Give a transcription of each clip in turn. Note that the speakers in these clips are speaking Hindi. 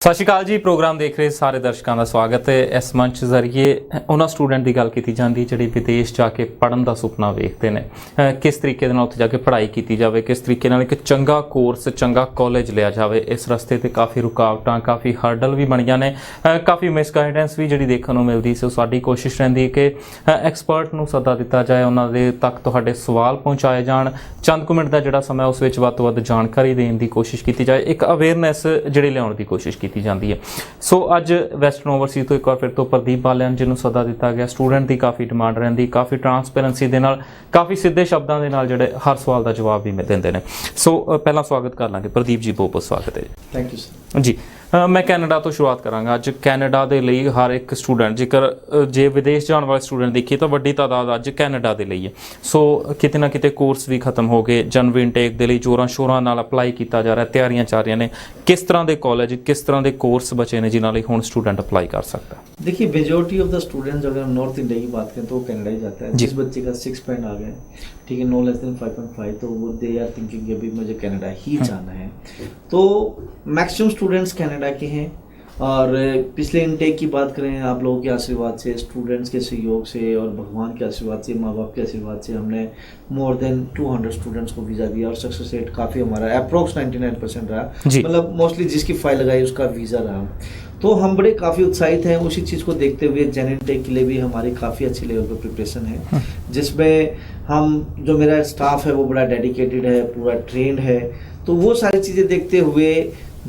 ਸਤਿ ਸ਼੍ਰੀ ਅਕਾਲ ਜੀ। ਪ੍ਰੋਗਰਾਮ ਦੇਖ ਰਹੇ ਸਾਰੇ ਦਰਸ਼ਕਾਂ ਦਾ ਸਵਾਗਤ ਹੈ। ਇਸ ਮੰਚ ਜ਼ਰੀਏ ਉਹਨਾਂ ਸਟੂਡੈਂਟ ਦੀ ਗੱਲ ਕੀਤੀ ਜਾਂਦੀ ਜਿਹੜੇ ਵਿਦੇਸ਼ ਜਾ ਕੇ ਪੜ੍ਹਨ ਦਾ ਸੁਪਨਾ ਵੇਖਦੇ ਨੇ, ਕਿਸ ਤਰੀਕੇ ਦੇ ਨਾਲ ਉੱਥੇ ਜਾ ਕੇ ਪੜ੍ਹਾਈ ਕੀਤੀ ਜਾਵੇ, ਕਿਸ ਤਰੀਕੇ ਨਾਲ ਇੱਕ ਚੰਗਾ ਕੋਰਸ ਚੰਗਾ ਕਾਲਜ ਲਿਆ ਜਾਵੇ। ਇਸ ਰਸਤੇ ਤੇ ਕਾਫੀ ਰੁਕਾਵਟਾਂ ਕਾਫੀ ਹਰਡਲ ਵੀ ਬਣੀਆਂ ਨੇ, ਕਾਫੀ ਮਿਸਗਾਈਡੈਂਸ ਵੀ ਜਿਹੜੀ ਦੇਖਣ ਨੂੰ ਮਿਲਦੀ। ਸੋ ਸਾਡੀ ਕੋਸ਼ਿਸ਼ ਰਹਿੰਦੀ ਕਿ ਐਕਸਪਰਟ ਨੂੰ ਸੱਦਾ ਦਿੱਤਾ ਜਾਏ, ਉਹਨਾਂ ਦੇ ਤੱਕ ਤੁਹਾਡੇ ਸਵਾਲ ਪਹੁੰਚਾਏ ਜਾਣ, ਚੰਦ ਕੁ ਮਿੰਟ ਦਾ ਜਿਹੜਾ ਸਮਾਂ ਉਸ ਵਿੱਚ ਵੱਧ ਤੋਂ ਵੱਧ ਜਾਣਕਾਰੀ ਦੇਣ ਦੀ ਕੋਸ਼ਿਸ਼ ਕੀਤੀ ਜਾਏ, ਇੱਕ ਅਵੇਅਰਨੈਸ ਜਿਹੜੀ ਲਿਆਉਣ ਦੀ ਕੋਸ਼ਿਸ਼ ਕੀਤੀ ਜਾਂਦੀ ਹੈ। ਸੋ ਅੱਜ ਵੈਸਟਰਨ ਓਵਰਸੀਜ਼ ਤੋਂ ਇੱਕ ਵਾਰ ਫਿਰ ਤੋਂ ਪ੍ਰਦੀਪ ਬਾਲਿਆਨ ਜੀ ਨੂੰ ਸੱਦਾ ਦਿੱਤਾ ਗਿਆ। ਸਟੂਡੈਂਟ ਦੀ ਕਾਫੀ ਡਿਮਾਂਡ ਰਹਿੰਦੀ, ਕਾਫੀ ਟਰਾਂਸਪੇਰੈਂਸੀ ਦੇ ਨਾਲ, ਕਾਫੀ ਸਿੱਧੇ ਸ਼ਬਦਾਂ ਦੇ ਨਾਲ ਜਿਹੜੇ ਹਰ ਸਵਾਲ ਦਾ ਜਵਾਬ ਵੀ ਦਿੰਦੇ ਨੇ। ਸੋ ਪਹਿਲਾਂ ਸਵਾਗਤ ਕਰ ਲਾਂਗੇ ਪ੍ਰਦੀਪ ਜੀ, ਬਹੁਤ ਬਹੁਤ ਸਵਾਗਤ ਹੈ ਜੀ। ਥੈਂਕ ਯੂ ਸਰ ਜੀ। ਮੈਂ ਕੈਨੇਡਾ ਤੋਂ ਸ਼ੁਰੂਆਤ ਕਰਾਂਗਾ। ਅੱਜ ਕੈਨੇਡਾ ਦੇ ਲਈ ਹਰ ਇੱਕ ਸਟੂਡੈਂਟ, ਜੇਕਰ ਜੇ ਵਿਦੇਸ਼ ਜਾਣ ਵਾਲੇ ਸਟੂਡੈਂਟ ਦੇਖੀਏ ਤਾਂ ਵੱਡੀ ਤਾਦਾਦ ਅੱਜ ਕੈਨੇਡਾ ਦੇ ਲਈ ਹੈ। ਸੋ ਕਿਤੇ ਨਾ ਕਿਤੇ ਕੋਰਸ ਵੀ ਖਤਮ ਹੋ ਗਏ, ਜਨਵਰੀ ਇਨਟੇਕ ਦੇ ਲਈ ਜ਼ੋਰਾਂ ਸ਼ੋਰਾਂ ਨਾਲ ਅਪਲਾਈ ਕੀਤਾ ਜਾ ਰਿਹਾ, ਤਿਆਰੀਆਂ ਚੱਲ ਰਹੀਆਂ ਨੇ। किस तरह के कॉलेज, किस तरह के कोर्स बचे ने जिन्होंने हुण स्टूडेंट अप्लाई कर सकता है? देखिए, मेजोरिटी ऑफ द स्टूडेंट्स अगर हम नॉर्थ इंडिया की बात करें तो वो कनाडा ही जाता है। जिस बच्चे का 6 पॉइंट आ गया, ठीक है, नो लेस देन 5.5, तो वो दे आर थिंकिंग कि अभी मुझे कनाडा ही जाना है। तो मैक्सिमम स्टूडेंट्स कनाडा के हैं। और पिछले इनटेक की बात करें, आप लोगों के आशीर्वाद से, स्टूडेंट्स के सहयोग से और भगवान के आशीर्वाद से, माँ बाप के आशीर्वाद से हमने मोर देन 200 स्टूडेंट्स को वीज़ा दिया और सक्सेस रेट काफ़ी हमारा अप्रोक्स 99% रहा। मतलब मोस्टली जिसकी फाइल लगाई उसका वीज़ा रहा। तो हम बड़े काफ़ी उत्साहित हैं। उसी चीज़ को देखते हुए जेन इनटेक के लिए भी हमारी काफ़ी अच्छी लेवल पर प्रिपरेशन है, जिसमें हम जो मेरा स्टाफ है वो बड़ा डेडिकेटेड है, पूरा ट्रेंड है। तो वो सारी चीज़ें देखते हुए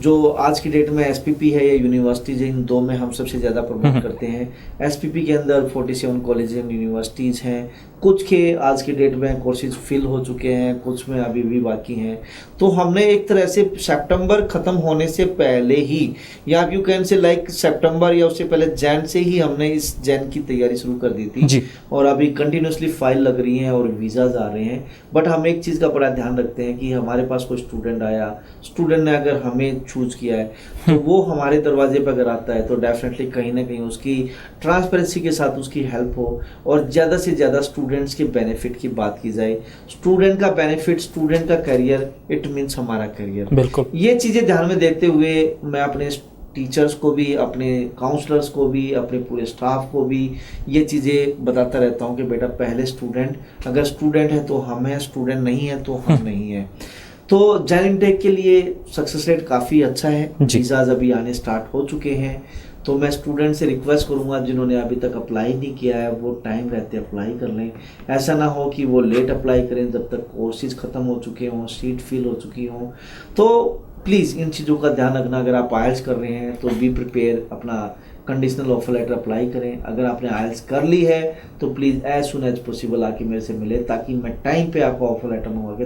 जो आज की डेट में एसपीपी है या यूनिवर्सिटीज़ है, इन दो में हम सबसे ज़्यादा प्रमोट करते हैं। एसपीपी के अंदर 47 कॉलेज एंड यूनिवर्सिटीज़ हैं। कुछ के आज की डेट में कोर्सेज फिल हो चुके हैं, कुछ में अभी भी बाकी हैं। तो हमने एक तरह से सितंबर ख़त्म होने से पहले ही, या आप यू कैन से लाइक सितंबर या उससे पहले जैन से ही हमने इस जैन की तैयारी शुरू कर दी थी। और अभी कंटिन्यूसली फाइल लग रही हैं और वीज़ाज आ रहे हैं। बट हम एक चीज़ का बड़ा ध्यान रखते हैं कि हमारे पास कोई स्टूडेंट आया, स्टूडेंट ने अगर हमें चूज़ किया है तो वो हमारे दरवाजे पर अगर आता है तो डेफिनेटली कहीं ना कहीं उसकी ट्रांसपेरेंसी के साथ उसकी हेल्प हो और ज़्यादा से ज़्यादा स्टूडेंट्स के बेनिफिट की बात की जाए। स्टूडेंट का बेनिफिट, स्टूडेंट का करियर, इट मीन्स हमारा करियर। बिल्कुल, ये चीज़ें ध्यान में देखते हुए मैं अपने टीचर्स को भी, अपने काउंसलर्स को भी, अपने पूरे स्टाफ को भी ये चीज़ें बताता रहता हूँ कि बेटा पहले स्टूडेंट, अगर स्टूडेंट है तो हम हैं, स्टूडेंट नहीं है तो हम नहीं हैं। तो जैन इनटेक के लिए सक्सेस रेट काफ़ी अच्छा है। वीज़ाज अभी आने स्टार्ट हो चुके हैं। तो मैं स्टूडेंट से रिक्वेस्ट करूंगा जिन्होंने अभी तक अप्लाई नहीं किया है वो टाइम रहते अप्लाई कर लें। ऐसा ना हो कि वो लेट अप्लाई करें जब तक कोर्सेज ख़त्म हो चुके हों, सीट फिल हो चुकी हों। तो प्लीज़ इन चीज़ों का ध्यान रखना। अगर आप आइल्स कर रहे हैं तो बी प्रिपेयर, अपना कंडीशनल ऑफर लेटर अप्लाई करें। अगर आपने आइल्स कर ली है तो please as soon as possible आके मेरे से मिले, ताकि मैं टाइम पे आपको ऑफर लेटर मंगवा के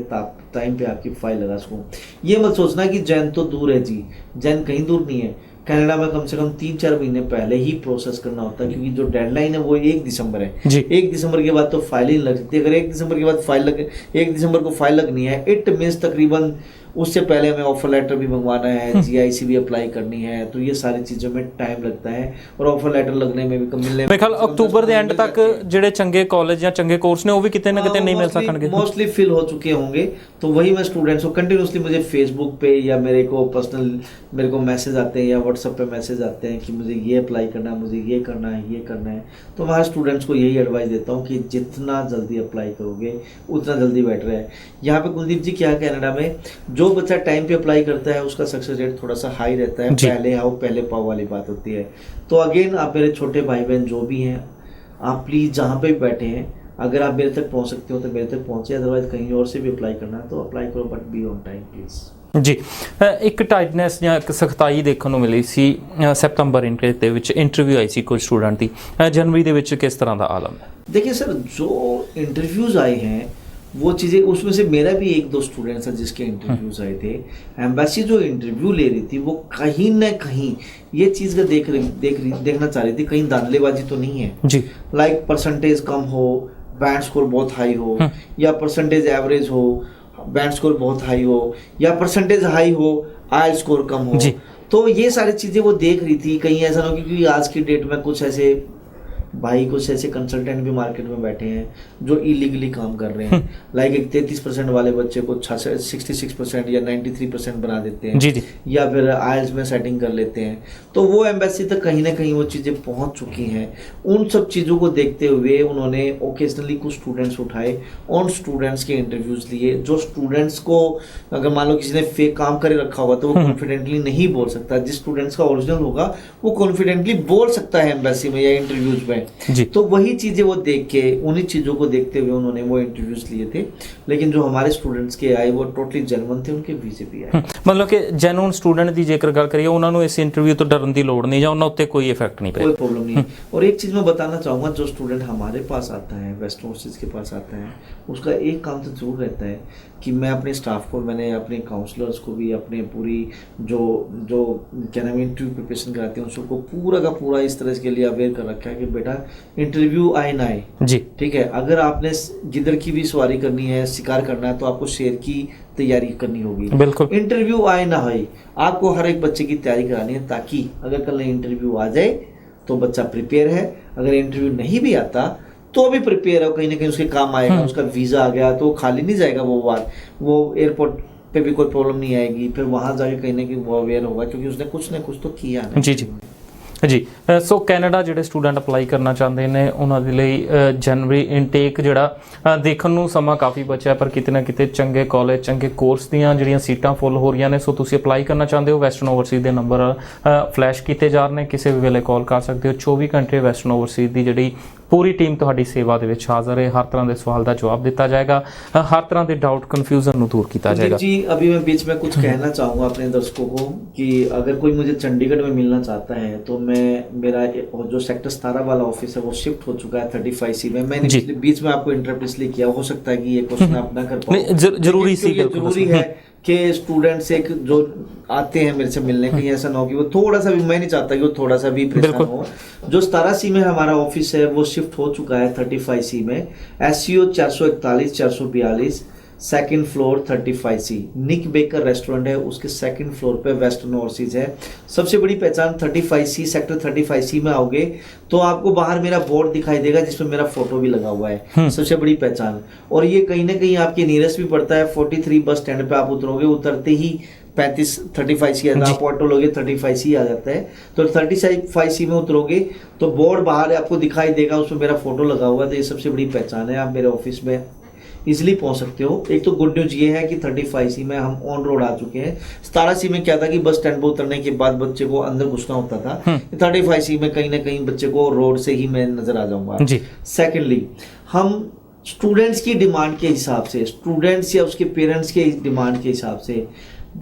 टाइम पे आपकी फाइल लगा सकूँ। ये मत सोचना कि जैन तो दूर है जी, जैन कहीं दूर नहीं है। कनाडा में कम से कम 3-4 महीने पहले ही प्रोसेस करना होता है, क्योंकि जो डेडलाइन है वो 1 दिसंबर है। 1 दिसंबर के बाद तो फाइल ही लग सकती है। अगर 1 दिसंबर के बाद 1 दिसंबर को फाइल लगनी है, इट मीन्स तकरीबन उससे पहले हमें ऑफर लेटर भी मंगवाना है, जीआईसी भी अप्लाई करनी है। तो ये सारी चीज़ों में टाइम लगता है और ऑफर लेटर लगने में भी मिलने में ख्याल अक्तूबर के एंड तक ਜਿਹੜੇ ਚੰਗੇ ਕਾਲਜ ਜਾਂ ਚੰਗੇ ਕੋਰਸ ਨੇ ਉਹ ਵੀ ਕਿਤੇ ਨਾ ਕਿਤੇ नहीं मिल सकणगे, मोस्टली फिल हो चुके होंगे। तो वही मैं स्टूडेंट्स को कंटिन्यूसली, मुझे फेसबुक पे या मेरे को पर्सनल मेरे को मैसेज आते हैं या व्हाट्सएप पे मैसेज आते हैं कि मुझे ये अप्लाई करना है, मुझे ये करना है, ये करना है। तो मैं स्टूडेंट्स को यही एडवाइस देता हूँ कि जितना जल्दी अप्लाई करोगे उतना जल्दी बेटर है। यहाँ पे कुलदीप जी क्या है, कनाडा में जो बच्चा टाइम पे अप्लाई करता है उसका सक्सेस रेट थोड़ा सा हाई रहता है। पहले आओ पहले पाओ वाली बात होती है। तो अगेन आप मेरे छोटे भाई बहन जो भी हैं, आप प्लीज़ जहाँ पे भी बैठे हैं, अगर आप मेरे तक पहुँच सकते हो तो मेरे तक पहुँचे, अदरवाइज कहीं और से भी अप्लाई करना है तो अप्लाई करो, but be on time please. जी, एक टाइटनेस ਜਾਂ ਇੱਕ ਸਖਤਾਈ ਦੇਖਣ ਨੂੰ ਮਿਲੀ ਸੀ ਸਤੰਬਰ ਇਨਟੇਕ ਦੇ ਵਿੱਚ। ਇੰਟਰਵਿਊ ਆਈ ਸੀ ਕੁਝ स्टूडेंट ਦੀ, ਜਨਵਰੀ ਦੇ ਵਿੱਚ किस तरह ਦਾ आलम है? देखिए सर, जो इंटरव्यूज़ आए हैं वो चीज़ें, उसमें से मेरा भी 1-2 स्टूडेंट्स हैं जिसके इंटरव्यूज़ आए थे। एम्बेसी जो इंटरव्यू ले रही थी वो कहीं ना कहीं ये चीज़ का देखना चाह रही थी, कहीं दाखिलेबाजी तो नहीं है जी। लाइक परसेंटेज कम हो, बैंड स्कोर बहुत हाई हो, या परसेंटेज एवरेज हो, बैंड स्कोर बहुत हाई हो, या परसेंटेज हाई हो, आइल स्कोर कम हो। तो ये सारी चीज़ें वो देख रही थी, कहीं ऐसा ना हो, क्योंकि आज की डेट में कुछ ऐसे भाई कुछ ऐसे कंसल्टेंट भी मार्केट में बैठे हैं जो इलीगली काम कर रहे हैं, लाइक 33% वाले बच्चे को 66% या 93% बना देते हैं जी जी, या फिर आइल्स में सेटिंग कर लेते हैं। तो वो एम्बेसी तक कहीं ना कहीं वो चीज़ें पहुंच चुकी हैं। उन सब चीज़ों को देखते हुए उन्होंने ओकेजनली कुछ स्टूडेंट्स उठाए, उन स्टूडेंट्स के इंटरव्यूज लिए। जो स्टूडेंट्स को अगर मान लो किसी ने फेक काम करे रखा होगा तो वो कॉन्फिडेंटली नहीं बोल सकता, जिस स्टूडेंट्स का ओरिजिनल होगा वो कॉन्फिडेंटली बोल सकता है एम्बेसी में या इंटरव्यूज में। तो वही चीज़ें वो देख के, उन्हीं चीज़ों को देखते हुए उन्होंने वो इंटरव्यूज लिए थे। लेकिन जो हमारे स्टूडेंट्स के आए वो टोटली जेन्युइन थे, उनके वीजे भी आए। मतलब कि जेन्युइन स्टूडेंट ਦੀ ਜੇਕਰ ਗੱਲ ਕਰੀਏ ਉਹਨਾਂ ਨੂੰ ਇਸ ਇੰਟਰਵਿਊ ਤੋਂ ਡਰਨ ਦੀ ਲੋੜ ਨਹੀਂ ਜਾਂ ਉਹਨਾਂ ਉੱਤੇ ਕੋਈ ਇਫੈक्ट नहीं कोई प्रॉब्लम नहीं। और एक चीज़ मैं बताना चाहूँगा, जो स्टूडेंट हमारे पास आता है, वेस्ट ओवरसीज के पास आता है, उसका एक काम तो जरूर रहता है कि मैं अपने स्टाफ को, मैंने अपने काउंसलर्स को भी, अपने पूरी जो जो क्या नाम इंटरव्यू प्रिपरेशन कराते हैं उन सबको पूरा का पूरा इस तरह के लिए अवेयर कर रखा है कि बेटा इंटरव्यू आए ना आए जी, ठीक है, अगर आपने गिदड़ की भी सवारी करनी है, शिकार करना है, तो आपको शेर की तैयारी करनी होगी। बिल्कुल। इंटरव्यू आए ना आए आपको हर एक बच्चे की तैयारी करानी है, ताकि अगर कल इंटरव्यू आ जाए तो बच्चा प्रिपेयर है, अगर इंटरव्यू नहीं भी आता तो भी प्रिपेयर है, कहीं ना कहीं उसके काम आएगा। उसका वीज़ा आ गया तो खाली नहीं जाएगा वो बात, वो एयरपोर्ट पे भी कोई प्रॉब्लम नहीं आएगी, फिर वहाँ जाके कहीं ना कहीं वो अवेयर होगा क्योंकि उसने कुछ ना कुछ तो किया ना। जी जी ਜੀ। ਸੋ ਕੈਨੇਡਾ ਜਿਹੜੇ ਸਟੂਡੈਂਟ ਅਪਲਾਈ ਕਰਨਾ ਚਾਹੁੰਦੇ ਨੇ ਉਹਨਾਂ ਦੇ ਲਈ ਜਨਵਰੀ ਇਨਟੇਕ ਜਿਹੜਾ ਦੇਖਣ ਨੂੰ ਸਮਾਂ ਕਾਫੀ ਬਚਿਆ, ਪਰ ਕਿਤੇ ਨਾ ਕਿਤੇ ਚੰਗੇ ਕਾਲਜ, ਚੰਗੇ ਕੋਰਸ ਦੀਆਂ ਜਿਹੜੀਆਂ ਸੀਟਾਂ ਫੁੱਲ ਹੋ ਰਹੀਆਂ ਨੇ। ਸੋ ਤੁਸੀਂ ਅਪਲਾਈ ਕਰਨਾ ਚਾਹੁੰਦੇ ਹੋ, ਵੈਸਟਰਨ ਓਵਰਸੀਜ਼ ਦੇ ਨੰਬਰ ਫਲੈਸ਼ ਕੀਤੇ ਜਾ ਰਹੇ ਨੇ, ਕਿਸੇ ਵੀ ਵੇਲੇ ਕਾਲ ਕਰ ਸਕਦੇ ਹੋ। 24 ਘੰਟੇ ਵੈਸਟਰਨ ਓਵਰਸੀਜ਼ ਦੀ ਜਿਹੜੀ पूरी टीम ਤੁਹਾਡੀ ਸੇਵਾ ਦੇ ਵਿੱਚ ਹਾਜ਼ਰ है। हर तरह के सवाल का जवाब दिता जाएगा, हर तरह के डाउट कन्फ्यूजन ਨੂੰ दूर किया जाएगा। जी अभी मैं बीच में कुछ कहना चाहूँगा अपने दर्शकों को कि अगर कोई मुझे चंडीगढ़ में मिलना चाहता है तो मैं, मेरा जो सेक्टर 17 वाला ऑफिस है वो शिफ्ट हो चुका है 35C में। मैंने बीच में आपको इंटरप्ट इसलिए किया, हो सकता है कि ये क्वेश्चन आप ना कर पाओ, जरूरी है कि स्टूडेंट्स एक जो आते हैं मेरे से मिलने, कहीं ऐसा ना हो कि वो थोड़ा सा भी, मैं नहीं चाहता कि वो थोड़ा सा भी परेशान हो। जो 17C में हमारा ऑफिस है वो शिफ्ट हो चुका है 35C में, SCO 441 442 सेकंड फ्लोर 35C। निक बेकर रेस्टोरेंट है, उसके सेकंड फ्लोर पे वेस्टर्न ओवरसीज है। सबसे बड़ी पहचान 35C, सेक्टर 35C में आओगे तो आपको बाहर मेरा बोर्ड दिखाई देगा जिसमें मेरा फोटो भी लगा हुआ है, सबसे बड़ी पहचान। और ये कहीं ना कहीं आपके नियरेस्ट भी पड़ता है। 43 बस स्टैंड पे आप उतरोगे, उतरते ही 35C आप ऑटो लोगे 35C आ जाता है, तो 35C में उतरोगे तो बोर्ड बाहर आपको दिखाई देगा, उसमें मेरा फोटो लगा हुआ है। तो ये सबसे बड़ी पहचान है, आप मेरे ऑफिस में इजिली पहुंच सकते हो। एक तो गुड न्यूज ये है कि 35C में हम ऑन रोड आ चुके हैं। 17C में क्या था कि बस स्टैंड पर उतरने के बाद बच्चे को अंदर घुसना होता था, 35C में कहीं ना कहीं बच्चे को रोड से ही मैं नजर आ जाऊंगा। सेकेंडली, हम स्टूडेंट्स की डिमांड के हिसाब से, स्टूडेंट्स या उसके पेरेंट्स के डिमांड के हिसाब से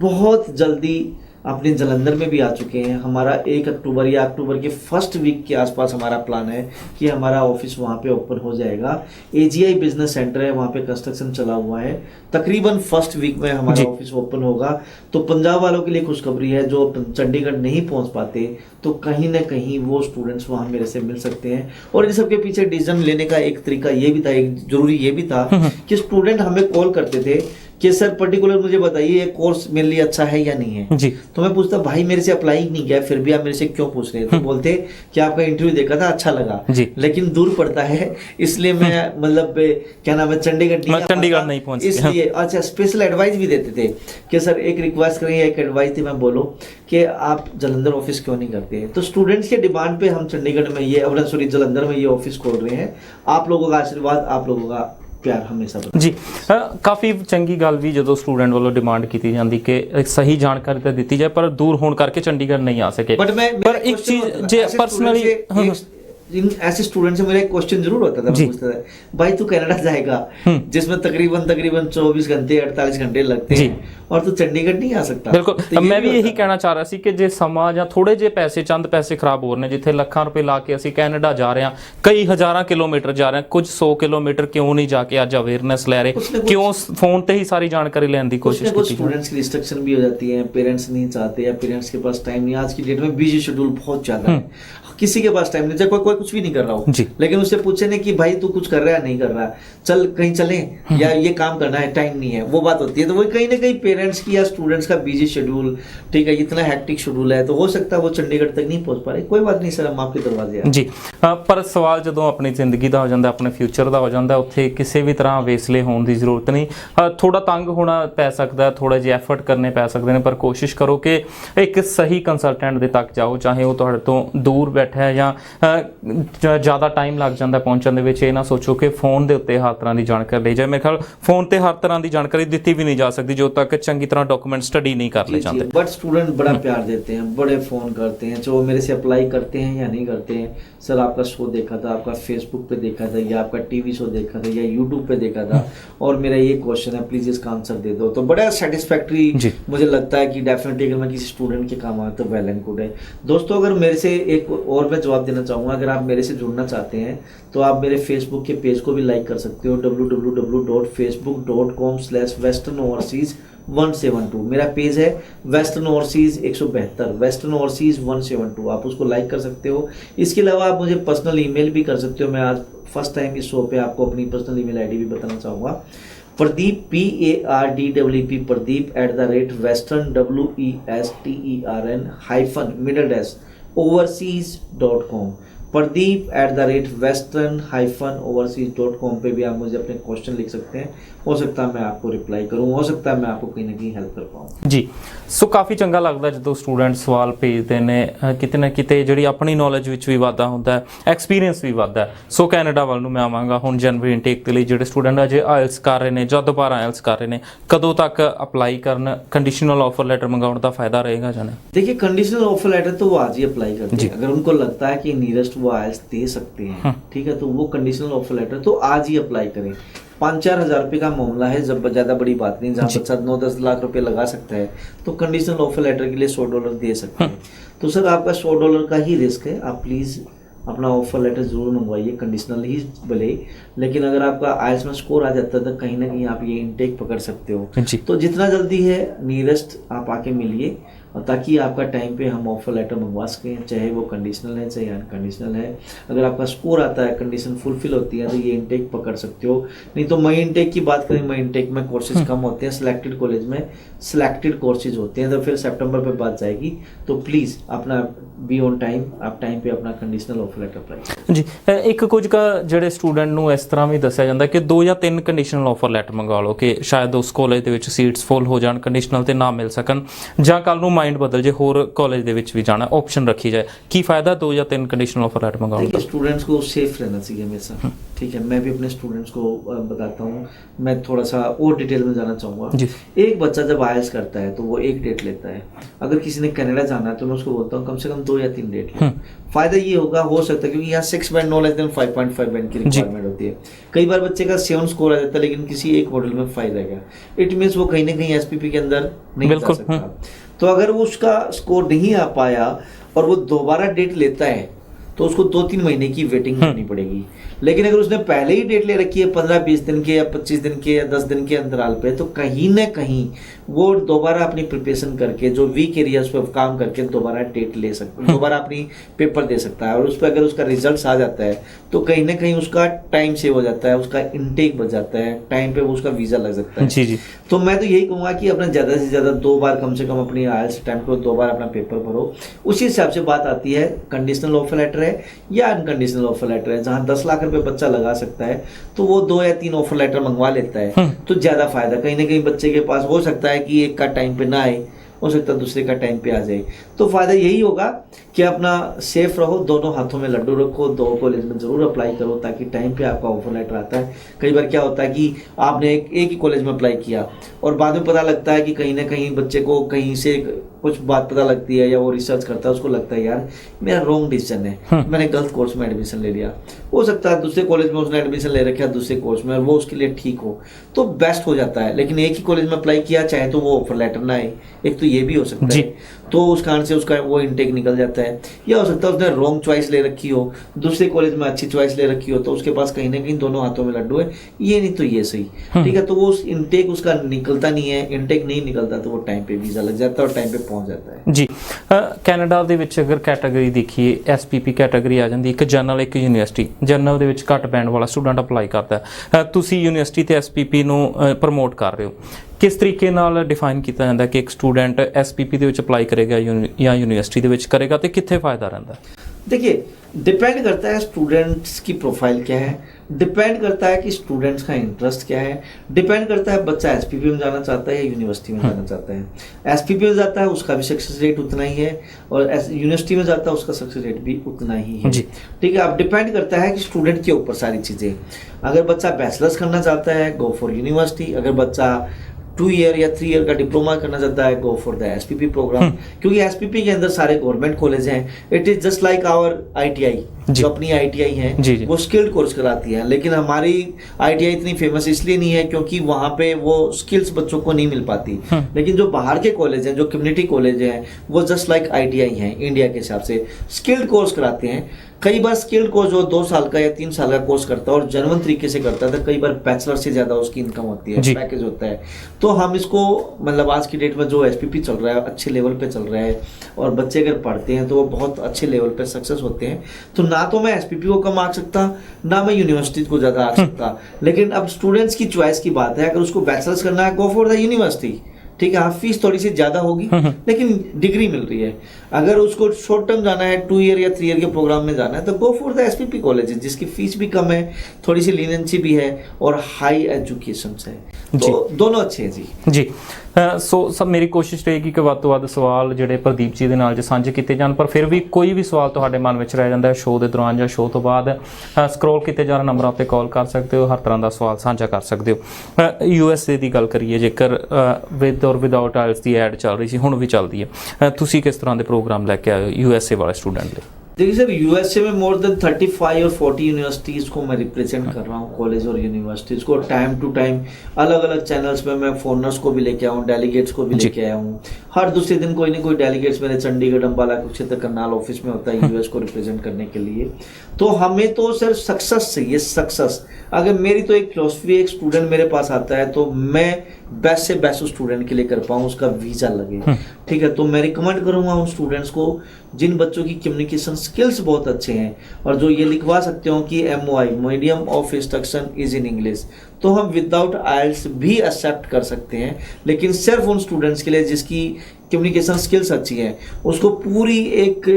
बहुत जल्दी अपने जलंधर में भी आ चुके हैं। हमारा 1 अक्टूबर या अक्टूबर के फर्स्ट वीक के आसपास हमारा प्लान है कि हमारा ऑफिस वहाँ पे ओपन हो जाएगा। AGI बिजनेस सेंटर है, वहाँ पे कंस्ट्रक्शन चला हुआ है, तकरीबन फर्स्ट वीक में हमारा ऑफिस ओपन होगा। तो पंजाब वालों के लिए खुशखबरी है, जो चंडीगढ़ नहीं पहुँच पाते तो कहीं ना कहीं वो स्टूडेंट्स वहाँ मेरे से मिल सकते हैं। और इन सबके पीछे डिसीजन लेने का एक तरीका ये भी था, एक जरूरी ये भी था कि स्टूडेंट हमें कॉल करते थे कि सर पर्टिकुलर मुझे बताइए ये कोर्स मेरे लिए अच्छा है या नहीं है जी। तो मैं पूछता भाई मेरे से अप्लाई नहीं किया, फिर भी आप मेरे से क्यों पूछ रहे हैं? तो बोलते कि आपका इंटरव्यू देखा था, अच्छा लगा जी, लेकिन दूर पड़ता है इसलिए मैं मतलब क्या नाम है चंडीगढ़ नहीं पहुंच, इसलिए अच्छा स्पेशल एडवाइस भी देते थे कि सर एक रिक्वेस्ट करें, एक एडवाइस थी, मैं बोलो कि आप जलंधर ऑफिस क्यों नहीं करते हैं। तो स्टूडेंट्स के डिमांड पे हम चंडीगढ़ में ये जलंधर में ये ऑफिस खोल रहे हैं। आप लोगों का आशीर्वाद, आप लोगों का ਪਿਆਰ ਹਮੇਸ਼ਾ ਜੀ। ਕਾਫੀ ਚੰਗੀ ਗੱਲ ਵੀ ਜਦੋਂ ਸਟੂਡੈਂਟ ਵੱਲੋਂ ਡਿਮਾਂਡ ਕੀਤੀ ਜਾਂਦੀ ਕਿ ਸਹੀ ਜਾਣਕਾਰੀ ਤਾਂ ਦਿੱਤੀ ਜਾਏ, ਪਰ ਦੂਰ ਹੋਣ ਕਰਕੇ ਚੰਡੀਗढ़ ਨਹੀਂ ਆ ਸਕੇ। ਪਰ ਇੱਕ ਚੀਜ਼ ਜੇ ਪਰਸਨਲੀ ऐसे स्टूडेंट से मेरा एक क्वेश्चन जरूर होता था, मैं पूछता था भाई तू कनाडा जाएगा जिसमें तकरीबन 24 घंटे 48 घंटे लगते हैं और तू चंडीगढ़ नहीं आ सकता। बिल्कुल, तो मैं भी यही कहना चाह रहा सी कि जे ਸਮਾਂ ਜਾਂ ਥੋੜੇ ਜੇ ਪੈਸੇ, ਚੰਦ ਪੈਸੇ ਖਰਾਬ ਹੋ ਰਹੇ ਨੇ, ਜਿੱਥੇ ਲੱਖਾਂ ਰੁਪਏ ਲਾ ਕੇ ਅਸੀਂ ਕੈਨੇਡਾ ਜਾ ਰਹੇ ਹਾਂ, ਕਈ ਹਜ਼ਾਰਾਂ ਕਿਲੋਮੀਟਰ ਜਾ ਰਹੇ ਹਾਂ, ਕੁਝ 100 ਕਿਲੋमीटर क्यों नहीं जाके आज अवेयरनेस ले रहे, क्यों फोन पे ही सारी जानकारी लेने की कोशिश की। स्टूडेंट्स की डिस्ट्रक्शन भी हो जाती है, पेरेंट्स नहीं चाहते या पेरेंट्स के पास टाइम नहीं। आज की डेट में बिजी शेड्यूल बहुत ज्यादा है, किसी के पास टाइम नहीं, चाहे कोई कुछ भी नहीं कर रहा हो, लेकिन उससे पूछे नहीं कि भाई तू कुछ कर रहा है नहीं कर रहा, चल कहीं चले या ये काम करना है, टाइम नहीं है, वो बात होती है। तो वही कहीं ना कहीं पेरेंट्स की या स्टूडेंट्स का बिजी शेड्यूल, ठीक है, इतना हैक्टिक शेड्यूल है, तो हो सकता है वो चंडीगढ़ तक नहीं पहुंच पा रहे। कोई बात नहीं सर, हम आपके दरवाजे हैं। ਜੀ ਪਰ ਸਵਾਲ ਜਦੋਂ ਆਪਣੀ ਜ਼ਿੰਦਗੀ ਦਾ ਹੋ ਜਾਂਦਾ, ਆਪਣੇ ਫਿਊਚਰ ਦਾ ਹੋ ਜਾਂਦਾ, ਉੱਥੇ ਕਿਸੇ ਵੀ ਤਰ੍ਹਾਂ ਵੇਸਲੇ ਹੋਣ ਦੀ ਜ਼ਰੂਰਤ ਨਹੀਂ। ਥੋੜਾ ਤੰਗ ਹੋਣਾ ਪੈ ਸਕਦਾ, ਥੋੜਾ ਜਿਹਾ ਐਫਰਟ ਕਰਨੇ ਪੈ ਸਕਦੇ ਨੇ, ਪਰ ਕੋਸ਼ਿਸ਼ ਕਰੋ ਕਿ ਇੱਕ ਸਹੀ ਕੰਸਲਟੈਂਟ ਦੇ ਤੱਕ ਜਾਓ, ਚਾਹੇ ਉਹ ਤੁਹਾਡੇ ਤੋਂ ਦੂਰ ਬੈਠਾ ਹੈ ਜਾਂ ਜ਼ਿਆਦਾ ਟਾਈਮ ਲੱਗ ਜਾਂਦਾ ਪਹੁੰਚਣ ਦੇ ਵਿੱਚ। ਇਹ ਨਾ ਸੋਚੋ ਕਿ ਫੋਨ ਦੇ ਉੱਤੇ ਹਰ ਤਰ੍ਹਾਂ ਦੀ ਜਾਣਕਾਰੀ ਲਈ ਜਾਏ। ਮੇਰੇ ਖਿਆਲ ਫੋਨ ਤੇ ਹਰ ਤਰ੍ਹਾਂ ਦੀ ਜਾਣਕਾਰੀ ਦਿੱਤੀ ਵੀ ਨਹੀਂ ਜਾ ਸਕਦੀ ਜਦੋਂ ਤੱਕ ਚੰਗੀ ਤਰ੍ਹਾਂ डॉक्यूमेंट स्टडी नहीं कर ले जाते। बट स्टूडेंट बड़ा प्यार देते हैं, बड़े फ़ोन करते हैं, जो मेरे से अप्लाई करते हैं या नहीं करते हैं, सर आपका शो देखा था, आपका फेसबुक पे देखा था, या आपका टीवी शो देखा था, या यूट्यूब पे देखा था, और मेरा ये क्वेश्चन है, प्लीज़ इसका आंसर दे दो। तो बड़ा सेटिस्फैक्ट्री मुझे लगता है कि डेफिनेटली अगर मैं किसी स्टूडेंट के काम आया तो वेल एंड गुड है। दोस्तों अगर मेरे से एक और मैं जवाब देना चाहूँगा, अगर आप मेरे से जुड़ना चाहते हैं तो आप मेरे फेसबुक के पेज को भी लाइक कर सकते हो, www.facebook.com/westernoverseas172 मेरा पेज है, वेस्टर्न ओवरसीज 172, वेस्टर्न ओवरसीज 172, आप उसको लाइक कर सकते हो। इसके अलावा आप मुझे पर्सनल ईमेल भी कर सकते हो। मैं आज फर्स्ट टाइम इस शो पे आपको अपनी पर्सनल ईमेल आईडी भी बताना चाहूँगा। प्रदीप PARDWP प्रदीप @western_overseas.com प्रदीप@western-overseas.com पे भी आप मुझे अपने क्वेश्चन लिख सकते हैं। हो सकता है मैं आपको रिप्लाई करूं, हो सकता है मैं आपको कहीं ना कहीं हेल्प कर पाऊं। ਜੀ ਸੋ ਕਾਫੀ ਚੰਗਾ ਲੱਗਦਾ ਜਦੋਂ ਸਟੂਡੈਂਟ ਸਵਾਲ ਭੇਜਦੇ ਨੇ, ਕਿਤੇ ਨਾ ਕਿਤੇ ਜਿਹੜੀ ਆਪਣੀ ਨੌਲੇਜ ਵਿੱਚ ਵੀ ਵਾਧਾ ਹੁੰਦਾ ਹੈ, ਐਕਸਪੀਰੀਅੰਸ ਵੀ ਵੱਧਦਾ ਹੈ। ਸੋ ਕੈਨੇਡਾ ਵੱਲ ਨੂੰ ਮੈਂ ਆਵਾਂਗਾ ਹੁਣ ਜਨਵਰੀ ਇਨਟੇਕ ਦੇ ਲਈ। ਜਿਹੜੇ ਸਟੂਡੈਂਟ ਅਜੇ ਆਇਲਸ ਕਰ ਰਹੇ ਨੇ ਜਾਂ ਦੁਬਾਰਾ ਆਇਲਸ ਕਰ ਰਹੇ ਨੇ, ਕਦੋਂ ਤੱਕ ਅਪਲਾਈ ਕਰਨ, ਕੰਡੀਸ਼ਨਲ ਆਫਰ ਲੈਟਰ ਮੰਗਾਉਣ ਦਾ ਫਾਇਦਾ ਰਹੇਗਾ ਜਾਂ ਨਹੀਂ? देखिए कंडीशनल ऑफर लेटर तो वो आज ही अप्लाई करते हैं, अगर उनको लगता है कि नियरेस्ट वो आयल्स दे सकते हैं, ठीक है, तो वो कंडीशनल ऑफर लेटर तो आज ही अप्लाई करें। 5-4 हज़ार रुपये का मामला है, जब ज़्यादा बड़ी बात नहीं, जहाँ बच्चा 9-10 लाख रुपए लगा सकता है तो कंडीशनल ऑफर लेटर के लिए $100 दे सकते हैं। तो सर आपका $100 का ही रिस्क है, आप प्लीज़ अपना ऑफर लेटर ज़रूर मंगवाइए, कंडीशनल ही भले, लेकिन अगर आपका आईएलटीएस में स्कोर आ जाता है तो कहीं ना कहीं आप ये इनटेक पकड़ सकते हो। तो जितना जल्दी है नियरेस्ट आप आके मिलिए, और ताकि आपका टाइम पे हम ऑफर लेटर मंगवा सकें, चाहे वो कंडीशनल है चाहे अनकंडीशनल है। अगर आपका स्कोर आता है, कंडीशन फुलफिल होती है, तो ये इनटेक पकड़ सकते हो। नहीं तो मई इनटेक की बात करें, मई इनटेक में कोर्सेज कम होते हैं, सिलेक्टेड कॉलेज में सिलेक्टेड कोर्सेज होते हैं, तो फिर सितंबर पे बात जाएगी। तो प्लीज़ अपना बी ऑन टाइम, आप टाइम पे अपना कंडीशनल ऑफर लेटर अप्लाई जी। एक कुछ का ਜਿਹੜੇ ਸਟੂਡੈਂਟ ਨੂੰ ਇਸ ਤਰ੍ਹਾਂ ਵੀ ਦੱਸਿਆ ਜਾਂਦਾ ਕਿ 2 ਜਾਂ 3 ਕੰਡੀਸ਼ਨਲ ਆਫਰ ਲੈਟਰ ਮੰਗਾ ਲਓ ਕਿ ਸ਼ਾਇਦ ਉਸ ਕਾਲਜ ਦੇ ਵਿੱਚ ਸੀਟਸ ਫੁੱਲ ਹੋ ਜਾਣ, ਕੰਡੀਸ਼ਨਲ ਤੇ ਨਾ ਮਿਲ ਸਕਣ, ਜਾਂ ਕੱਲ ਨੂੰ ਮਾਈਂਡ ਬਦਲ ਜੇ ਹੋਰ ਕਾਲਜ ਦੇ ਵਿੱਚ ਵੀ ਜਾਣਾ, ਆਪਸ਼ਨ ਰੱਖੀ ਜਾਏ। ਕੀ ਫਾਇਦਾ 2 ਜਾਂ 3 ਕੰਡੀਸ਼ਨਲ ਆਫਰ ਲੈਟਰ ਮੰਗਾਉਣ ਦਾ? स्टूडेंट्स को सेफ रहना चाहिए हमेशा, ठीक है। मैं भी अपने स्टूडेंट्स को बताता हूँ, मैं थोड़ा सा और डिटेल में जाना चाहूँगा। एक बच्चा जब आईएलटीएस करता है तो वो एक डेट लेता है, अगर किसी ने कनाडा जाना है तो मैं उसको बोलता हूँ कम से कम 2 या 3 डेट ले। फायदा ये होगा, हो सकता है क्योंकि यहाँ 6 band no less than 5.5 band की रिक्वायरमेंट होती है। कई बार बच्चे का 7 स्कोर आ जाता है लेकिन किसी एक मॉडल में 5 रह गया, इट मीन्स वो कहीं ना कहीं एसपीपी के अंदर नहीं जा सकता। तो अगर वो उसका स्कोर नहीं आ पाया और वो दोबारा डेट लेता है तो उसको 2-3 महीने की वेटिंग करनी पड़ेगी। लेकिन अगर उसने पहले ही डेट ले रखी है 15-20 दिन के या 25 दिन के या 10 दिन के अंतराल पे, तो कहीं ना कहीं वो दोबारा अपनी प्रिपरेशन करके जो वीक एरियाज पे काम करके दोबारा डेट ले सकता है, दोबारा अपनी पेपर दे सकता है। और उस पर अगर उसका रिजल्ट आ जाता है तो कहीं ना कहीं उसका टाइम सेव हो जाता है, उसका इनटेक बच जाता है, टाइम पे वो उसका वीज़ा लग सकता है। जी। तो मैं तो यही कहूँगा कि अपना ज़्यादा से ज़्यादा 2 बार कम से कम अपनी आईएलटीएस टाइम को 2 बार अपना पेपर भरो। उसी हिसाब से बात आती है कंडीशनल ऑफर लेटर है या अनकंडीशनल ऑफर लेटर है। जहाँ 10 लाख रुपए बच्चा लगा सकता है तो वो 2 या 3 ऑफर लेटर मंगवा लेता है तो ज़्यादा फायदा। कहीं ना कहीं बच्चे के पास हो सकता है कि एक का टाइम पे ना आए, हो सकता है दूसरे का टाइम पे आ जाए, तो फायदा यही होगा कि अपना सेफ रहो, दोनों हाथों में लड्डू रखो, 2 कॉलेज में ज़रूर अप्लाई करो ताकि टाइम पे आपका ऑफर लेटर आता है। कई बार क्या होता है कि आपने एक ही कॉलेज में अप्लाई किया और बाद में पता लगता है कि कहीं ना कहीं बच्चे को कहीं से कुछ बात पता लगती है या वो रिसर्च करता है, उसको लगता है यार मेरा रॉन्ग डिसीजन है, मैंने गलत कोर्स में एडमिशन ले लिया। हो सकता है दूसरे कॉलेज में उसने एडमिशन ले रखा है दूसरे कोर्स में और वो उसके लिए ठीक हो तो बेस्ट हो जाता है। लेकिन एक ही कॉलेज में अप्लाई किया, चाहे तो वो ऑफर लेटर ना आए, एक तो ये भी हो सकता है, तो उस कारण से उसका वो इनटेक निकल जाता है। या हो सकता है उसने रॉन्ग चॉइस ले रखी हो, दूसरे कॉलेज में अच्छी चॉइस ले रखी हो, तो उसके पास कहीं ना कहीं दोनों हाथों में लड्डू है, ये नहीं तो ये सही, ठीक है। तो वो इनटेक उसका निकलता नहीं है, इनटेक नहीं निकलता तो वो टाइम पे वीज़ा लग जाता है और टाइम पे पहुंच जाता है। जी। ਕੈਨੇਡਾ ਦੇ ਵਿੱਚ ਅਗਰ ਕੈਟਾਗਰੀ ਦੇਖੀਏ, ਐਸਪੀਪੀ ਕੈਟਾਗਰੀ ਆ ਜਾਂਦੀ, ਇੱਕ ਜਨਰਲ ਇੱਕ ਯੂਨੀਵਰਸਿਟੀ। ਜਨਰਲ ਦੇ ਵਿੱਚ ਘੱਟ ਬੈਂਡ ਵਾਲਾ ਸਟੂਡੈਂਟ ਅਪਲਾਈ ਕਰਦਾ, ਤੁਸੀਂ ਯੂਨੀਵਰਸਿਟੀ ਤੇ ਐਸਪੀਪੀ ਨੂੰ ਪ੍ਰਮੋਟ ਕਰ ਰਹੇ ਹੋ। ਕਿਸ ਤਰੀਕੇ ਨਾਲ ਡਿਫਾਈਨ ਕੀਤਾ ਜਾਂਦਾ ਕਿ ਇੱਕ ਸਟੂਡੈਂਟ SPP ਦੇ ਵਿੱਚ ਅਪਲਾਈ ਕਰੇਗਾ ਜਾਂ ਯੂਨੀਵਰਸਿਟੀ ਦੇ ਵਿੱਚ ਕਰੇਗਾ ਤੇ ਕਿੱਥੇ ਫਾਇਦਾ ਰਹਿੰਦਾ? देखिए, डिपेंड करता है स्टूडेंट्स की प्रोफाइल क्या है, डिपेंड करता है कि स्टूडेंट्स का इंटरेस्ट क्या है, डिपेंड करता है बच्चा SPP में जाना चाहता है या यूनिवर्सिटी में जाना चाहता है। SPP में जाता है उसका भी सक्सेस रेट उतना ही है, और यूनिवर्सिटी में जाता है उसका सक्सेस रेट भी उतना ही है। ठीक है, अब डिपेंड करता है कि स्टूडेंट के ऊपर सारी चीज़ें। अगर बच्चा बैचलर्स करना चाहता है, गो फॉर यूनिवर्सिटी। अगर बच्चा 2 ईयर या 3 ईयर का डिप्लोमा करना चाहता है, go for the SPP program, क्योंकि SPP के अंदर सारे गवर्नमेंट कॉलेज हैं। It is just like our ITI, जो अपनी ITI है वो स्किल्ड कोर्स कराती है, लेकिन हमारी ITI इतनी फेमस इसलिए नहीं है क्योंकि वहाँ पे वो स्किल्स बच्चों को नहीं मिल पाती। लेकिन जो बाहर के कॉलेज हैं, जो कम्युनिटी कॉलेज हैं, वो जस्ट लाइक ITI हैं इंडिया के हिसाब से, स्किल्ड कोर्स कराते हैं। कई बार स्किल्ड कोर्स जो 2 साल का या 3 साल का कोर्स करता है और जेन्युइन तरीके से करता है, तो कई बार बैचलर से ज़्यादा उसकी इनकम होती है, पैकेज होता है। तो हम इसको मतलब आज की डेट में जो SPP चल रहा है अच्छे लेवल पे चल रहा है, और बच्चे अगर पढ़ते हैं तो वो बहुत अच्छे लेवल पे सक्सेस होते हैं। तो ना तो मैं SPP को कम आंक सकता, ना मैं यूनिवर्सिटी को ज़्यादा आंक सकता, लेकिन अब स्टूडेंट्स की चॉइस की बात है। अगर उसको बैचलर्स करना है, गो फॉर द यूनिवर्सिटी। ठीक है, हाँ फीस थोड़ी सी ज़्यादा होगी लेकिन डिग्री मिल रही है। अगर उसको शॉर्ट टर्म जाना है, 2 ईयर या 3 ईयर के प्रोग्राम में जाना है, तो गो फॉर द SPP कॉलेज, जिसकी फीस भी कम है, थोड़ी सी लीनेंसी भी है और हाई एजुकेशन है। तो दोनों अच्छे हैं जी। ਸੋ ਸਭ ਮੇਰੀ ਕੋਸ਼ਿਸ਼ ਰਹੇਗੀ ਕਿ ਵੱਧ ਤੋਂ ਵੱਧ ਸਵਾਲ ਜਿਹੜੇ ਪ੍ਰਦੀਪ ਜੀ ਦੇ ਨਾਲ ਜੇ ਸਾਂਝੇ ਕੀਤੇ ਜਾਣ, ਪਰ ਫਿਰ ਵੀ ਕੋਈ ਵੀ ਸਵਾਲ ਤੁਹਾਡੇ ਮਨ ਵਿੱਚ ਰਹਿ ਜਾਂਦਾ ਹੈ ਸ਼ੋਅ ਦੇ ਦੌਰਾਨ ਜਾਂ ਸ਼ੋਅ ਤੋਂ ਬਾਅਦ, ਸਕਰੋਲ ਕੀਤੇ ਜਾ ਰਹੇ ਨੰਬਰਾਂ 'ਤੇ ਕਾਲ ਕਰ ਸਕਦੇ ਹੋ, ਹਰ ਤਰ੍ਹਾਂ ਦਾ ਸਵਾਲ ਸਾਂਝਾ ਕਰ ਸਕਦੇ ਹੋ। USA ਦੀ ਗੱਲ ਕਰੀਏ ਜੇਕਰ, ਵਿਦ ਔਰ ਵਿਦਆਊਟ ਆਇਲਸ ਦੀ ਐਡ ਚੱਲ ਰਹੀ ਸੀ, ਹੁਣ ਵੀ ਚੱਲਦੀ ਹੈ, ਤੁਸੀਂ ਕਿਸ ਤਰ੍ਹਾਂ ਦੇ ਪ੍ਰੋਗਰਾਮ ਲੈ ਕੇ ਆਏ ਹੋ USA ਵਾਲੇ स्टूडेंट ਲਈ? देखिए सर, USA में मोर देन 35 और 40 यूनिवर्सिटीज़ को मैं रिप्रेजेंट कर रहा हूँ, कॉलेज और यूनिवर्सिटीज़ को। टाइम टू टाइम अलग अलग चैनल्स पे मैं फॉरनर्स को भी लेके आया हूँ, डेलीगेट्स को भी लेके आया हूँ। हर दूसरे दिन कोई ना कोई डेलीगेट्स मेरे चंडीगढ़, अम्बाला, कुरुक्षेत्र, करनाल ऑफिस में होता है US को रिप्रेजेंट करने के लिए। तो हमें तो सर सक्सेस चाहिए, सक्सेस। अगर मेरी तो एक फिलोसफी है, एक स्टूडेंट मेरे पास आता है तो मैं बेस्ट से बेस्ट स्टूडेंट के लिए कर पाऊँ, उसका वीज़ा लगे। ठीक है, तो मैं रिकमेंड करूँगा उन स्टूडेंट्स को जिन बच्चों की कम्युनिकेशन स्किल्स बहुत अच्छे हैं और जो ये लिखवा सकते हो कि MOI, medium of instruction is in English, तो हम विदाउट IELTS भी एक्सेप्ट कर सकते हैं। लेकिन सिर्फ उन स्टूडेंट्स के लिए जिसकी कम्युनिकेशन स्किल्स अच्छी है, उसको पूरी एक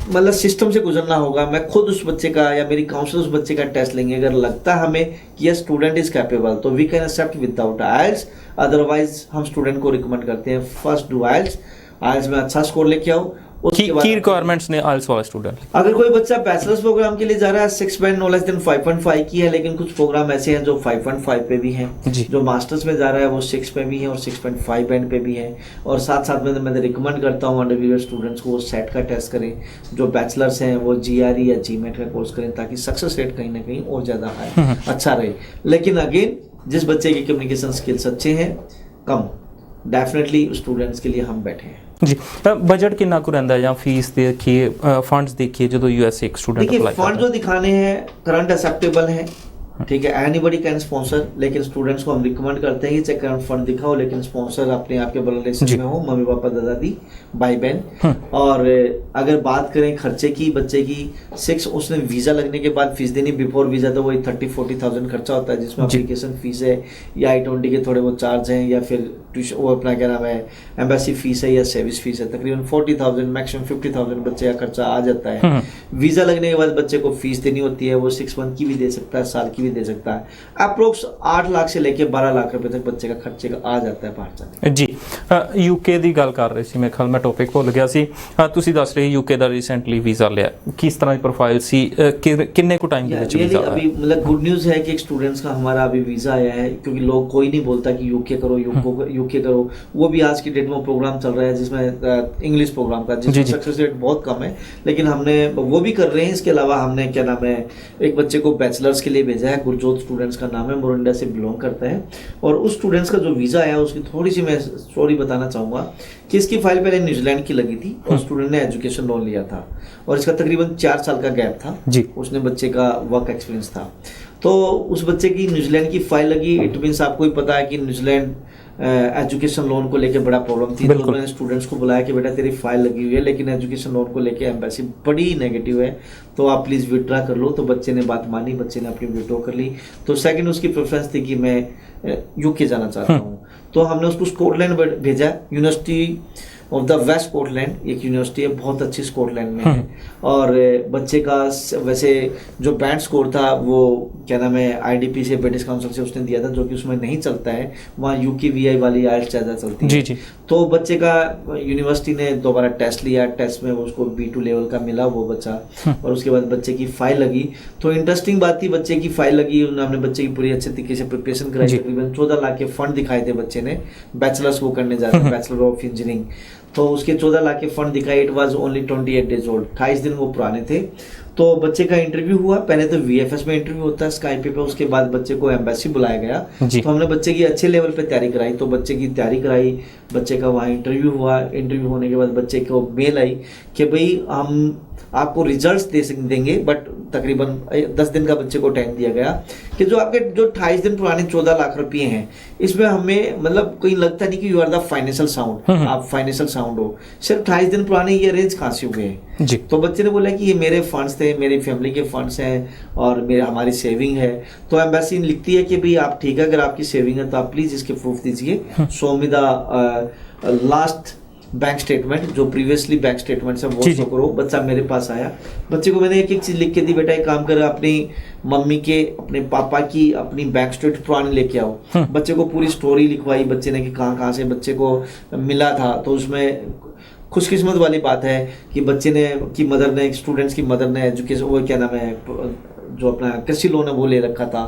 मतलब सिस्टम से गुजरना होगा। मैं खुद उस बच्चे का या मेरी काउंसलर उस बच्चे का टेस्ट लेंगे, अगर लगता है हमें कि यह स्टूडेंट इज कैपेबल तो we can accept without IELTS। Otherwise हम स्टूडेंट को रिकमेंड करते हैं फर्स्ट डू IELTS में अच्छा स्कोर लेके आओ। की रिक्वायरमेंट्स ने IELTS वाला स्टूडेंट? अगर कोई बच्चा बैचलर्स प्रोग्राम के लिए जा रहा है, 6 बैंड नो लेस देन 5.5 की है, लेकिन कुछ प्रोग्राम ऐसे हैं जो 5.5 पे भी हैं। जो मास्टर्स में जा रहा है वो 6 पे भी है और 6.5 बैंड पे भी है। और साथ साथ में मैं रिकमेंड करता हूँ अंडर ग्रेजुएट स्टूडेंट्स को वो सेट का टेस्ट करें। जो बैचलर्स हैं वो GRE या GMAT का कोर्स करें, ताकि सक्सेस रेट कहीं ना कहीं और ज़्यादा अच्छा रहे। लेकिन अगेन, जिस बच्चे के कम्युनिकेशन स्किल्स अच्छे हैं, कम डेफिनेटली स्टूडेंट्स के लिए हम बैठे हैं जी। बजट कितना को रहता है या फीस देखिए, फंड्स देखिए जो USA एक स्टूडेंट अप्लाई करता है? फंड जो दिखाने हैं करंट एक्सेप्टेबल है, ठीक है, एनीबडी कैन स्पॉन्सर। लेकिन स्टूडेंट्स को हम रिकमेंड करते हैं कि चाहे करंट फंड दिखाओ, लेकिन स्पॉन्सर अपने आपके ब्लड रिलेशन में हो, मम्मी पापा, दादा दी, भाई बहन। और अगर बात करें खर्चे की, बच्चे की 6 उसने वीज़ा लगने के बाद फीस देनी, बिफोर वीज़ा तो वही 30-40,000 खर्चा होता है, जिसमें एप्लीकेशन फीस है या I-20 के थोड़े बहुत चार्ज हैं, या फिर वो अपना क्या नाम है एम्बेसी फीस है या सर्विस फीस है। तकरीबन 40,000 मैक्सिमम 50,000 बच्चे का खर्चा आ जाता है। वीज़ा लगने के बाद बच्चे को फीस देनी होती है, वो 6 मंथ की भी दे सकता है, साल की भी दे सकता है। अप्रोक्स 8 लाख से लेके 12 लाख रुपए तक बच्चे का खर्चे का आ जाता है बाहर जाने जी। UK ਦੀ ਗੱਲ ਕਰ ਰਹੇ ਸੀ, ਮੇਰੇ ਖਿਆਲ ਮੈਂ ਟੌਪਿਕ ਭੁੱਲ ਗਿਆ ਸੀ। ਤੁਸੀਂ ਦੱਸ ਰਹੇ UK ਦਾ ਰੀਸੈਂਟਲੀ ਵੀਜ਼ਾ ਲਿਆ, किस तरह की प्रोफाइल सी, कितने को टाइम के लिए वीज़ा आया? अभी मतलब गुड न्यूज़ है कि एक स्टूडेंट्स का हमारा अभी वीज़ा आया है, क्योंकि लोग कोई नहीं बोलता कि UK करो, UK करो। वो भी आज की डेट में प्रोग्राम चल रहा है जिसमें इंग्लिश प्रोग्राम का, जिसमें सक्सेस रेट बहुत कम है, लेकिन हमने वो भी कर रहे हैं। इसके अलावा हमने क्या नाम है एक बच्चे को बैचलर्स के लिए भेजा है, गुरजोत स्टूडेंट्स का नाम है, मोरिंडा से बिलोंग करता है। और उस स्टूडेंट्स का जो वीज़ा आया उसकी थोड़ी सी मैं स्टोरी बताना चाहूँगा कि इसकी फाइल पहले न्यूजीलैंड की लगी थी और स्टूडेंट ने एजुकेशन लोन लिया था और इसका तकरीबन 4 साल का गैप था जी। उसने बच्चे का वर्क एक्सपीरियंस था, तो उस बच्चे की न्यूजीलैंड की फाइल लगी। इट मीन्स आपको ही पता है कि न्यूजीलैंड एजुकेशन लोन को लेके बड़ा प्रॉब्लम थी। तो मैंने स्टूडेंट्स को बुलाया कि बेटा तेरी फाइल लगी हुई है, लेकिन एजुकेशन लोन को लेके एम्बेसी बड़ी नेगेटिव है, तो आप प्लीज़ विड्रा कर लो। तो बच्चे ने बात मानी, बच्चे ने अपनी विड्रॉ कर ली। तो सेकंड उसकी प्रेफरेंस थी कि मैं UK जाना चाहता हूँ। तो हमने उसको स्कॉटलैंड भेजा, university of the west Scotland एक यूनिवर्सिटी है, बहुत अच्छी स्कॉटलैंड में है। और बच्चे का वैसे जो बैंड स्कोर था वो क्या नाम है IDP से, ब्रिटिश काउंसिल से उसने दिया था, जो कि उसमें नहीं चलता है, वहाँ UKVI वाली IELTS ज़्यादा चलती है। जी। तो बच्चे का यूनिवर्सिटी ने दोबारा टेस्ट लिया, टेस्ट में उसको B2 लेवल का मिला वो बच्चा, और उसके बाद बच्चे की फाइल लगी। तो इंटरेस्टिंग बात थी, बच्चे की फाइल लगी, उन्होंने बच्चे की पूरी अच्छे तरीके से प्रिपरेशन कराई, तकरीबन 14 लाख के फंड दिखाए थे बच्चे ने, बैचलर्स वो करने जा रहे थे, बैचलर ऑफ इंजीनियरिंग। तो उसके 14 लाख के फंड दिखाए। It was only 28 days old, 28 दिन वो पुराने थे। तो बच्चे का इंटरव्यू हुआ, पहले तो VFS में इंटरव्यू होता है स्काइप पे, उसके बाद बच्चे को एम्बेसी बुलाया गया। तो हमने बच्चे की अच्छे लेवल पे तैयारी कराई, तो बच्चे की तैयारी कराई, बच्चे का वहाँ इंटरव्यू हुआ। इंटरव्यू होने के बाद बच्चे को मेल आई कि भाई हम आपको रिजल्ट्स देंगे, बट तकरीबन 10 दिन का बच्चे को टाइम दिया गया कि जो आपके जो 28 दिन पुराने 14 लाख रुपए हैं, इसमें हमें मतलब कोई लगता नहीं कि you are the financial sound, आप फाइनेंशियल साउंड हो, सिर्फ 28 दिन पुराने ये अरेंज कहाँ से हुए हैं जी। तो बच्चे ने बोला कि ये मेरे फंड्स थे, मेरी फैमिली के फंड्स हैं और मेरे हमारी सेविंग है। तो एम्बेसी लिखती है कि भाई आप ठीक है, अगर आपकी सेविंग है तो आप प्लीज इसके प्रूफ दीजिए, show me the last bank statement, जो प्रीवियसली बैंक स्टेटमेंट है वो शो करो। बच्चा मेरे पास आया, बच्चे को मैंने एक एक चीज लिख के दी, बेटा एक काम कर, अपनी मम्मी के, अपने पापा की अपनी बैंक स्टेटमेंट पुरानी लेके आओ। बच्चे को पूरी स्टोरी लिखवाई बच्चे ने कि कहाँ कहाँ से बच्चे को मिला था। तो उसमें खुशकिस्मत वाली बात है कि बच्चे ने की मदर ने, स्टूडेंट्स की मदर ने एजुकेशन, वो क्या नाम है, जो अपना कृषि लोन है वो ले रखा था,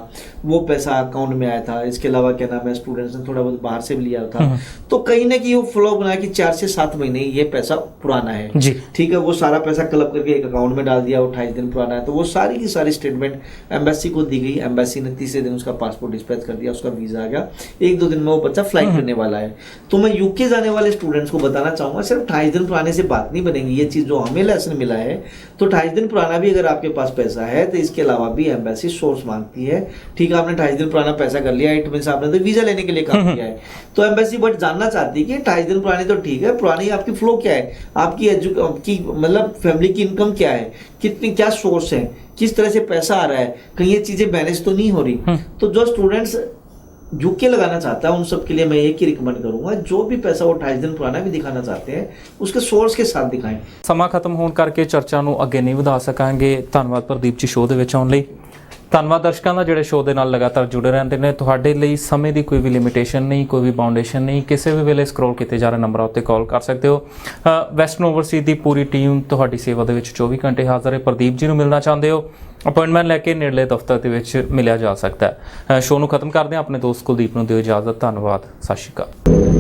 वो पैसा अकाउंट में आया था। इसके अलावा क्या नाम है, स्टूडेंट्स ने थोड़ा बहुत बाहर से भी लिया था। तो कहीं ना कहीं वो फ्लो बनाया कि 4 से 7 महीने ये पैसा पुराना है जी, ठीक है। वो सारा पैसा क्लब करके एक अकाउंट में डाल दिया, 28 दिन पुराना है। तो वो सारी की सारी स्टेटमेंट एम्बेसी को दी गई। एम्बेसी ने तीसरे दिन उसका पासपोर्ट डिस्पैच कर दिया, उसका वीजा आ गया। 1-2 दिन में वो बच्चा फ्लाइट करने वाला है। तो मैं यूके जाने वाले स्टूडेंट्स को बताना चाहूंगा, सिर्फ 28 दिन पुराने से बात नहीं बनेगी। ये चीज जो हमें लेसन मिला है, तो 28 दिन पुराना भी अगर आपके पास पैसा है तो इसके अलावा भी एम्बेसी सोर्स मांगती है। ठीक है, आपने 28 दिन पुराना पैसा कर लिया, इट मींस आपने तो वीजा लेने के लिए काम किया है। तो एम्बेसी बट जानना चाहती है कि 28 दिन पुराने तो ठीक है, पुरानी आपकी फ्लो क्या है, आपकी मतलब फैमिली की इनकम क्या है, कितनी क्या सोर्स है, किस तरह से पैसा आ रहा है, कहीं ये चीजें मैनेज तो नहीं हो रही। तो जो स्टूडेंट्स यूके लगाना चाहता है उन सब के लिए मैं एक ही रिकमेंड करूंगा, जो भी पैसा वो 28 दिन पुराना भी दिखाना चाहते हैं उसके सोर्स के साथ दिखाएं। ਸਮਾਂ ਖਤਮ ਹੋਣ ਕਰਕੇ ਚਰਚਾ ਨੂੰ ਅੱਗੇ ਨਹੀਂ ਵਧਾ ਸਕਾਂਗੇ। ਧੰਨਵਾਦ ਪ੍ਰਦੀਪ ਜੀ ਸ਼ੋਅ ਦੇ ਵਿੱਚ ਆਉਣ ਲਈ। ਧੰਨਵਾਦ ਦਰਸ਼ਕਾਂ ਦਾ ਜਿਹੜੇ ਸ਼ੋਅ ਦੇ ਨਾਲ ਲਗਾਤਾਰ ਜੁੜੇ ਰਹਿੰਦੇ ਨੇ। ਤੁਹਾਡੇ ਲਈ ਸਮੇਂ ਦੀ ਕੋਈ ਵੀ ਲਿਮਿਟੇਸ਼ਨ ਨਹੀਂ, ਕੋਈ ਵੀ ਬਾਉਂਡੇਸ਼ਨ ਨਹੀਂ। ਕਿਸੇ ਵੀ ਵੇਲੇ ਸਕਰੋਲ ਕੀਤੇ ਜਾ ਰਹੇ ਨੰਬਰਾਂ ਉੱਤੇ ਕਾਲ ਕਰ ਸਕਦੇ ਹੋ। ਵੈਸਟਰਨ ਓਵਰਸੀਜ਼ ਦੀ ਪੂਰੀ ਟੀਮ ਤੁਹਾਡੀ ਸੇਵਾ ਦੇ ਵਿੱਚ 24 ਘੰਟੇ ਹਾਜ਼ਰ ਹੈ। ਪ੍ਰਦੀਪ ਜੀ ਨੂੰ ਮਿਲਣਾ ਚਾਹੁੰਦੇ ਹੋ, अपॉइंटमेंट लैके नेड़ले दफ्तर के मिलिया जा सकता है। शो ਨੂੰ ਖਤਮ ਕਰਦੇ ਹਾਂ। ਆਪਣੇ ਦੋਸਤ ਕੁਲਦੀਪ ਨੂੰ ਦਿਓ ਇਜਾਜ਼ਤ। ਧੰਨਵਾਦ, ਸਤਿ ਸ਼੍ਰੀ ਅਕਾਲ।